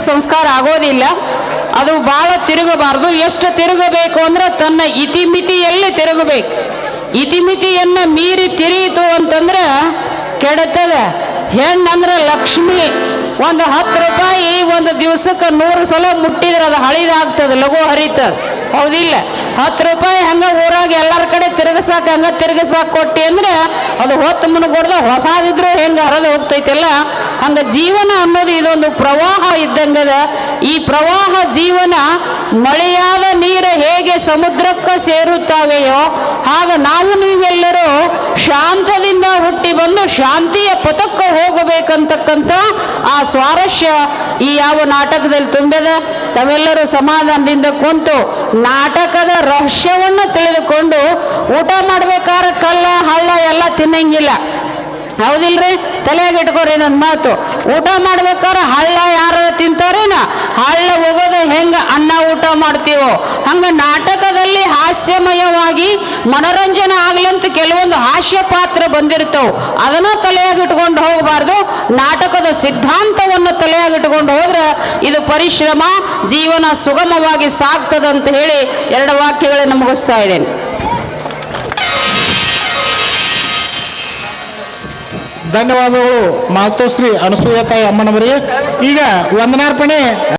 ಸಂಸ್ಕಾರ ಆಗೋದಿಲ್ಲ. ಅದು ಭಾಳ ತಿರುಗಬಾರ್ದು. ಎಷ್ಟು ತಿರುಗಬೇಕು ಅಂದ್ರೆ ತನ್ನ ಇತಿಮಿತಿಯಲ್ಲಿ ತಿರುಗಬೇಕು. ಇತಿಮಿತಿಯನ್ನು ಮೀರಿ ತಿರುಗಿತು ಅಂತಂದ್ರೆ ಕೆಡತದ. ಹೆಣ್ಣಂದ್ರೆ ಲಕ್ಷ್ಮಿ. ಒಂದು 10 ರೂಪಾಯಿ ಒಂದು ದಿವಸಕ್ಕೆ 100 ಸಲ ಮುಟ್ಟಿದ್ರೆ ಅದು ಹಳಿದಾಗ್ತದೆ, ಲಘು ಹರಿತದ. ಹೌದಿಲ್ಲ? 10 ರೂಪಾಯಿ ಹಂಗೆ ಊರಾಗ ಎಲ್ಲರ ಕಡೆ ತಿರುಗಿಸಾಕ ಹಂಗೆ ತಿರುಗಿಸಾಕ ಕೊಟ್ಟಿ ಅಂದ್ರೆ ಅದು ಹೊತ್ತು ಮುನ್ಗೊಡ್ದ ಹೊಸಾದಿದ್ರು ಹೆಂಗೆ ಹರಿದು ಹೋಗ್ತೈತಿಲ್ಲ. ಹಂಗೆ ಜೀವನ ಅನ್ನೋದು ಇದೊಂದು ಪ್ರವಾಹ ಇದ್ದಂಗದ. ಈ ಪ್ರವಾಹ ಜೀವನ ಮಳೆಯಾದ ನೀರು ಹೇಗೆ ಸಮುದ್ರಕ್ಕೆ ಸೇರುತ್ತಾವೆಯೋ ಆಗ ನಾವು ನೀವೆಲ್ಲರೂ ಶಾಂತದಿಂದ ಹುಟ್ಟಿ ಬಂದು ಶಾಂತಿಯ ಪಥಕ್ಕೆ ಹೋಗಬೇಕಂತಕ್ಕಂಥ ಆ ಸ್ವಾರಸ್ಯ ಈ ಯಾವ ನಾಟಕದಲ್ಲಿ ತುಂಬಿದ. ತಾವೆಲ್ಲರೂ ಸಮಾಧಾನದಿಂದ ಕುಂತು ನಾಟಕದ ರಹಸ್ಯವನ್ನು ತಿಳಿದುಕೊಂಡು ಊಟ ಮಾಡ್ಬೇಕಾದ್ರೆ ಕಲ್ಲ ಹಳ್ಳ ಎಲ್ಲ ತಿನ್ನಂಗಿಲ್ಲ. ಹೌದಿಲ್ರಿ? ತಲೆಯಾಗ ಇಟ್ಕೋರಿ ನನ್ನ ಮಾತು. ಊಟ ಮಾಡ್ಬೇಕಾದ್ರೆ ಹಳ್ಳ ಯಾರು ತಿಂತಾರೇನ? ಹಳ್ಳ ಹೋಗೋದು ಹೆಂಗೆ ಅನ್ನ ಊಟ ಮಾಡ್ತೀವೋ ಹಂಗೆ ನಾಟಕದಲ್ಲಿ ಹಾಸ್ಯಮಯವಾಗಿ ಮನೋರಂಜನೆ ಆಗ್ಲಂತ ಕೆಲವೊಂದು ಹಾಸ್ಯ ಪಾತ್ರ ಬಂದಿರ್ತಾವೆ. ಅದನ್ನು ತಲೆಯಾಗ ಇಟ್ಕೊಂಡು ಹೋಗಬಾರ್ದು. ನಾಟಕದ ಸಿದ್ಧಾಂತವನ್ನು ತಲೆಯಾಗ ಇಟ್ಕೊಂಡು ಹೋದ್ರೆ ಇದು ಪರಿಶ್ರಮ ಜೀವನ ಸುಗಮವಾಗಿ ಸಾಗ್ತದಂತ ಹೇಳಿ 2 ವಾಕ್ಯಗಳನ್ನು ಮುಗಿಸ್ತಾ ಇದ್ದೇನೆ. ಧನ್ಯವಾದಗಳು ಮಾತೋಶ್ರೀ ಅನಸೂಯತಾಯಿ ಅಮ್ಮನವರಿಗೆ. ಈಗ ವಂದನಾರ್ಪಣೆ